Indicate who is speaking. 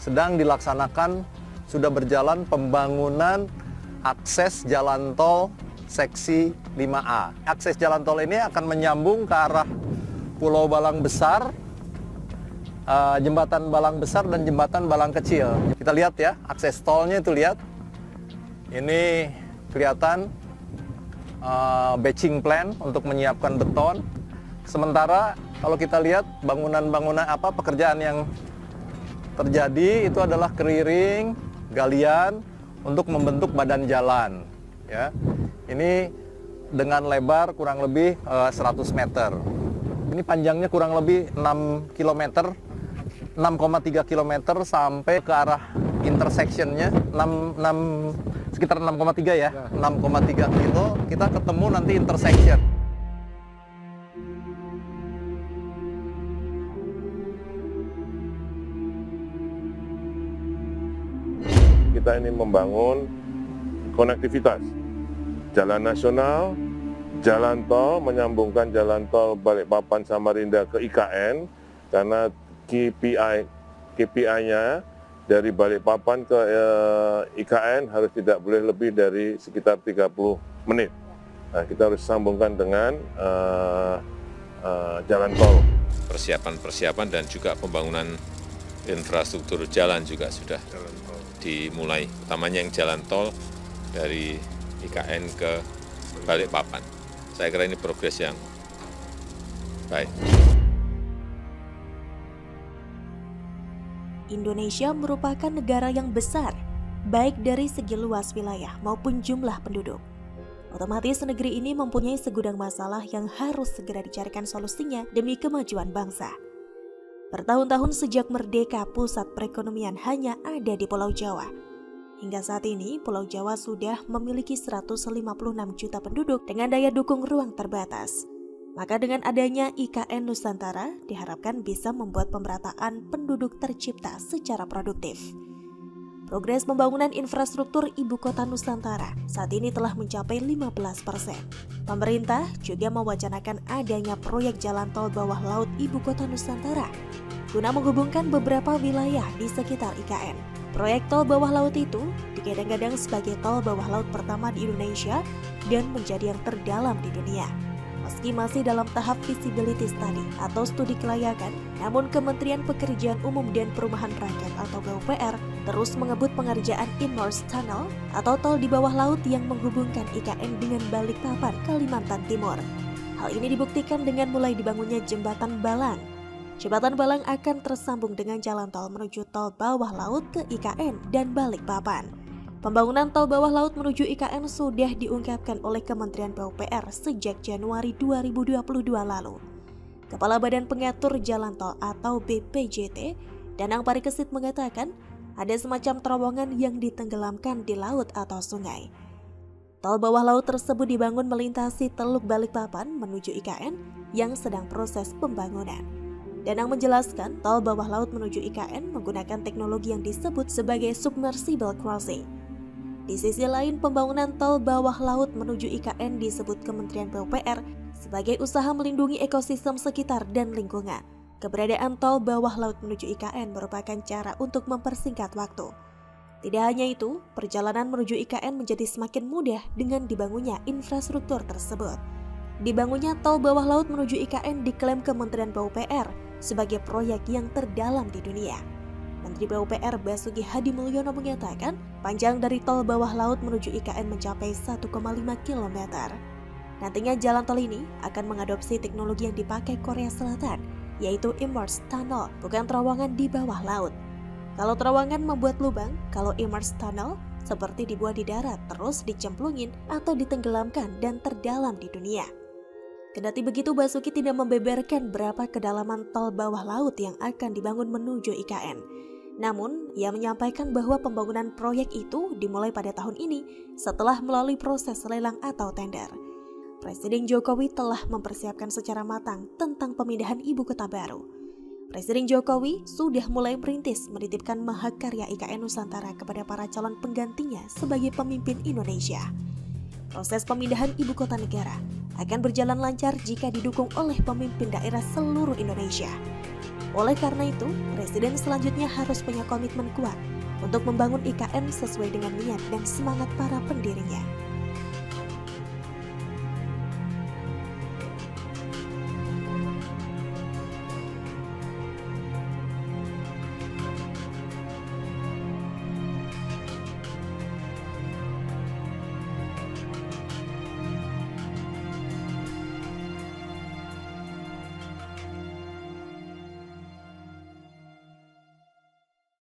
Speaker 1: sedang dilaksanakan, sudah berjalan pembangunan akses jalan tol seksi 5A. Akses jalan tol ini akan menyambung ke arah Pulau Balang Besar, Jembatan Balang Besar dan Jembatan Balang Kecil. Kita lihat ya, akses tolnya itu lihat. Ini kelihatan batching plan untuk menyiapkan beton. Sementara kalau kita lihat bangunan-bangunan pekerjaan yang terjadi itu adalah clearing, galian untuk membentuk badan jalan. Ya, ini dengan lebar kurang lebih 100 meter. Ini panjangnya kurang lebih 6 km, 6,3 km sampai ke arah intersectionnya sekitar 6,3 ya, 6,3 kilo kita ketemu nanti intersection.
Speaker 2: Kita ini membangun konektivitas jalan nasional, jalan tol, menyambungkan jalan tol Balikpapan Samarinda ke IKN, karena KPI-nya dari Balikpapan ke IKN harus tidak boleh lebih dari sekitar 30 menit. Nah, kita harus sambungkan dengan jalan tol.
Speaker 3: Persiapan dan juga pembangunan infrastruktur jalan juga sudah dimulai, utamanya yang jalan tol dari IKN ke Balikpapan. Saya kira ini progres yang baik.
Speaker 4: Indonesia merupakan negara yang besar, baik dari segi luas wilayah maupun jumlah penduduk. Otomatis negeri ini mempunyai segudang masalah yang harus segera dicarikan solusinya demi kemajuan bangsa. Bertahun-tahun sejak merdeka, pusat perekonomian hanya ada di Pulau Jawa. Hingga saat ini, Pulau Jawa sudah memiliki 156 juta penduduk dengan daya dukung ruang terbatas. Maka dengan adanya IKN Nusantara, diharapkan bisa membuat pemerataan penduduk tercipta secara produktif. Progres pembangunan infrastruktur Ibu Kota Nusantara saat ini telah mencapai 15%. Pemerintah juga mewacanakan adanya proyek jalan tol bawah laut Ibu Kota Nusantara guna menghubungkan beberapa wilayah di sekitar IKN. Proyek tol bawah laut itu digadang-gadang sebagai tol bawah laut pertama di Indonesia dan menjadi yang terdalam di dunia. Meski masih dalam tahap feasibility study atau studi kelayakan, namun Kementerian Pekerjaan Umum dan Perumahan Rakyat atau PUPR terus mengebut pengerjaan Immersed Tunnel atau tol di bawah laut yang menghubungkan IKN dengan Balikpapan, Kalimantan Timur. Hal ini dibuktikan dengan mulai dibangunnya Jembatan Balang. Jembatan Balang akan tersambung dengan jalan tol menuju tol bawah laut ke IKN dan Balikpapan. Pembangunan tol bawah laut menuju IKN sudah diungkapkan oleh Kementerian PUPR sejak Januari 2022 lalu. Kepala Badan Pengatur Jalan Tol atau BPJT, Danang Parikesit mengatakan ada semacam terowongan yang ditenggelamkan di laut atau sungai. Tol bawah laut tersebut dibangun melintasi Teluk Balikpapan menuju IKN yang sedang proses pembangunan. Danang menjelaskan, tol bawah laut menuju IKN menggunakan teknologi yang disebut sebagai submersible crossing. Di sisi lain, pembangunan tol bawah laut menuju IKN disebut Kementerian PUPR sebagai usaha melindungi ekosistem sekitar dan lingkungan. Keberadaan tol bawah laut menuju IKN merupakan cara untuk mempersingkat waktu. Tidak hanya itu, perjalanan menuju IKN menjadi semakin mudah dengan dibangunnya infrastruktur tersebut. Dibangunnya tol bawah laut menuju IKN diklaim Kementerian PUPR sebagai proyek yang terdalam di dunia. Menteri PUPR Basuki Hadi Mulyono mengatakan, panjang dari tol bawah laut menuju IKN mencapai 1,5 km. Nantinya jalan tol ini akan mengadopsi teknologi yang dipakai Korea Selatan, yaitu Immersed Tunnel, bukan terowongan di bawah laut. Kalau terowongan membuat lubang, kalau Immersed Tunnel seperti dibuat di darat terus dicemplungin atau ditenggelamkan dan terdalam di dunia. Kendati begitu, Basuki tidak membeberkan berapa kedalaman tol bawah laut yang akan dibangun menuju IKN. Namun, ia menyampaikan bahwa pembangunan proyek itu dimulai pada tahun ini setelah melalui proses lelang atau tender. Presiden Jokowi telah mempersiapkan secara matang tentang pemindahan ibu kota baru. Presiden Jokowi sudah mulai merintis menitipkan mahakarya IKN Nusantara kepada para calon penggantinya sebagai pemimpin Indonesia. Proses pemindahan ibu kota negara akan berjalan lancar jika didukung oleh pemimpin daerah seluruh Indonesia. Oleh karena itu, Presiden selanjutnya harus punya komitmen kuat untuk membangun IKN sesuai dengan niat dan semangat para pendirinya.